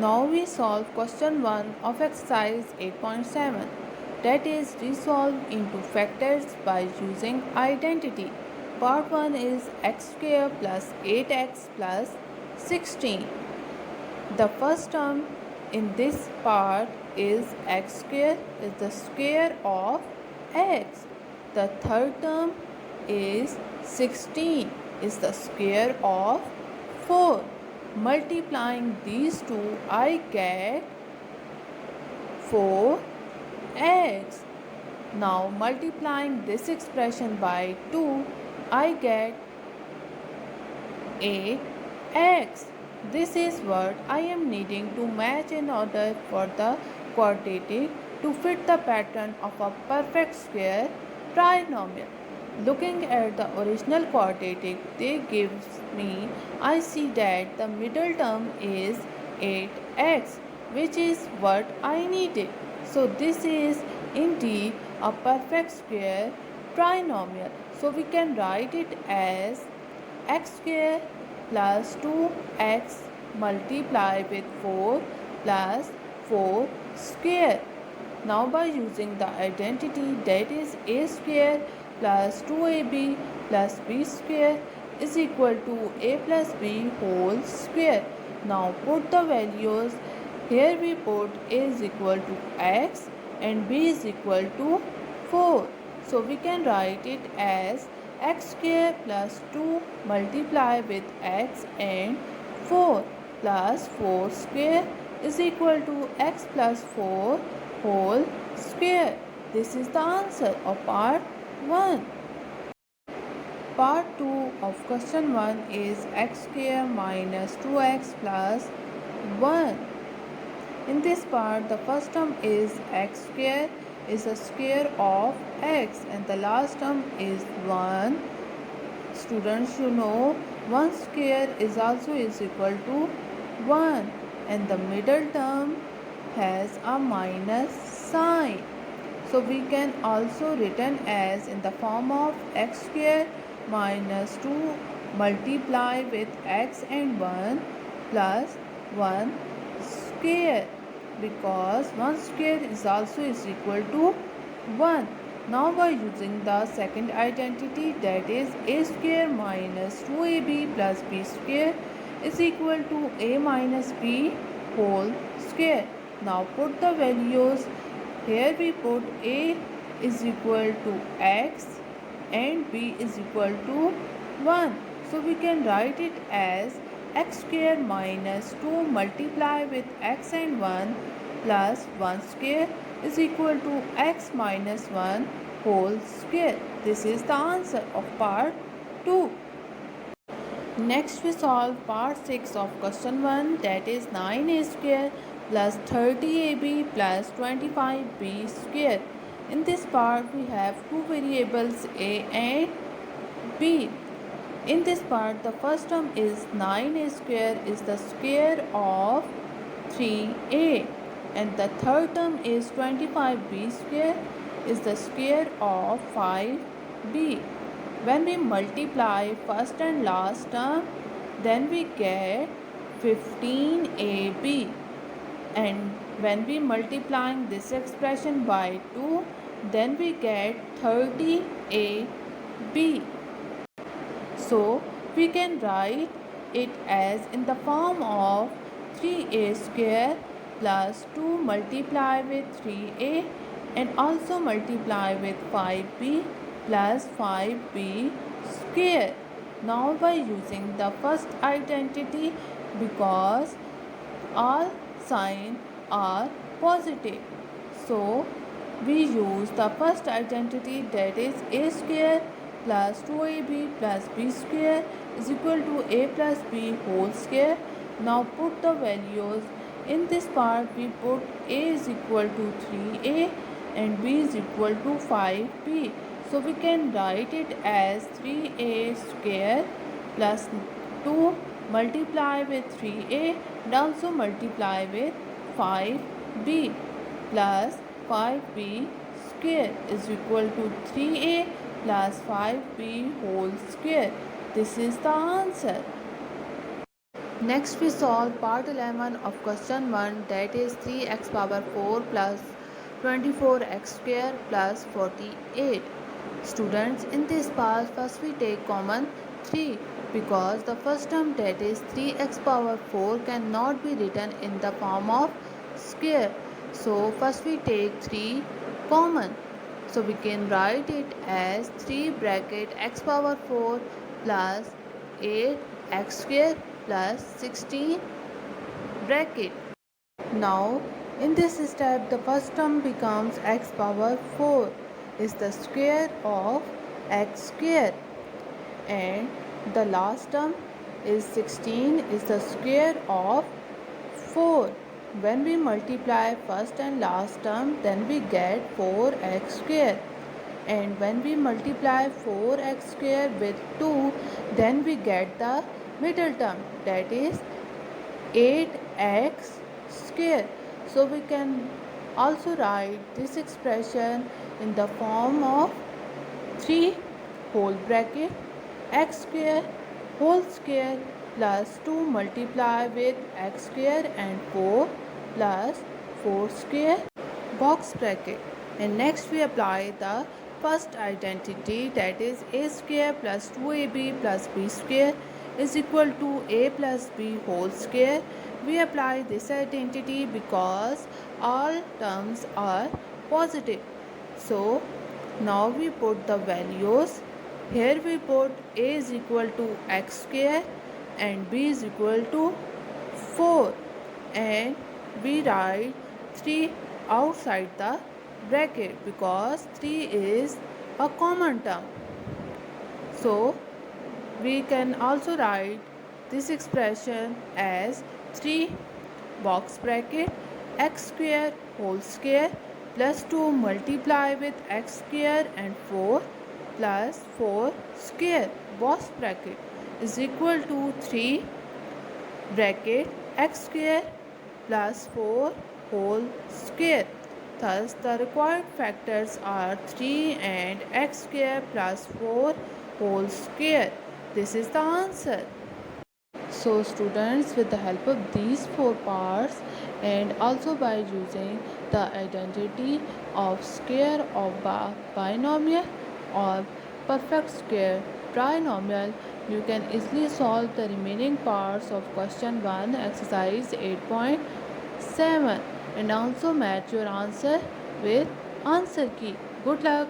Now we solve question 1 of exercise 8.7, that is resolve into factors by using identity. Part 1 is x square plus 8x plus 16. The first term in this part is x square is the square of x. The third term is 16 is the square of 4. Multiplying these two, I get 4x. Now multiplying this expression by 2, I get 8x. This is what I am needing to match in order for the quadratic to fit the pattern of a perfect square trinomial. Looking at the original quadratic they gives me, I see that the middle term is 8x, which is what I needed. So this is indeed a perfect square trinomial. So we can write it as x square plus 2x multiply with 4 plus 4 square. Now by using the identity, that is a square plus 2ab plus b square is equal to a plus b whole square. Now put the values. Here we put a is equal to x and b is equal to 4. So we can write it as x square plus 2 multiply with x and 4 plus 4 square is equal to x plus 4 whole square. This is the answer of part 1. Part 2 of question 1 is x square minus 2x plus 1. In this part, the first term is x square is the square of x and the last term is 1. Students, you know 1 square is also is equal to 1 and the middle term has a minus sign. So we can also written as in the form of x square minus 2 multiply with x and 1 plus 1 square, because 1 square is also is equal to 1. Now by using the second identity, that is a square minus 2ab plus b square is equal to a minus b whole square. Now put the values. Here we put a is equal to x and b is equal to 1. So we can write it as x square minus 2 multiply with x and 1 plus 1 square is equal to x minus 1 whole square. This is the answer of part 2. Next we solve part 6 of question 1, that is 9a square plus 30ab plus 25b square. In this part we have two variables a and b. In this part the first term is 9a square is the square of 3a and the third term is 25b square is the square of 5b. When we multiply first and last term, then we get 15ab, and when we multiplying this expression by 2, then we get 30ab. So we can write it as in the form of 3a square plus 2 multiply with 3a and also multiply with 5b plus 5b square. Now by using the first identity, because all signs are positive, so we use the first identity, that is a square plus 2ab plus b square is equal to a plus b whole square. Now put the values. In this part we put a is equal to 3a and b is equal to 5b. So we can write it as 3a square plus 2 multiply with 3a and also multiply with 5b plus 5b square is equal to 3a plus 5b whole square. This is the answer. Next we solve part 11 of question 1, that is 3x power 4 plus 24x square plus 48. Students, in this part first we take common 3 because the first term, that is 3x power 4, cannot be written in the form of square. So first we take 3 common. So we can write it as 3 bracket x power 4 plus 8 x square plus 16 bracket. Now in this step the first term becomes x power 4 is the square of x square, and the last term is 16 is the square of 4. When we multiply first and last term, then we get 4x square, and when we multiply 4x square with 2, then we get the middle term, that is 8x square. So we can also write this expression in the form of 3 whole bracket x square whole square plus 2 multiply with x square and 4 plus 4 square box bracket. And next we apply the first identity, that is a square plus 2ab plus b square is equal to a plus b whole square. We apply this identity because all terms are positive. So now we put the values. Here we put a is equal to x square and b is equal to 4, and we write 3 outside the bracket because 3 is a common term. So we can also write this expression as 3 box bracket x square whole square plus 2 multiply with x square and 4 plus 4 square box bracket is equal to 3 bracket x square plus 4 whole square. Thus the required factors are 3 and x square plus 4 whole square. This is the answer. So students, with the help of these 4 parts and also by using the identity of square of binomial or perfect square trinomial, you can easily solve the remaining parts of question 1 exercise 8.7 and also match your answer with answer key. Good luck.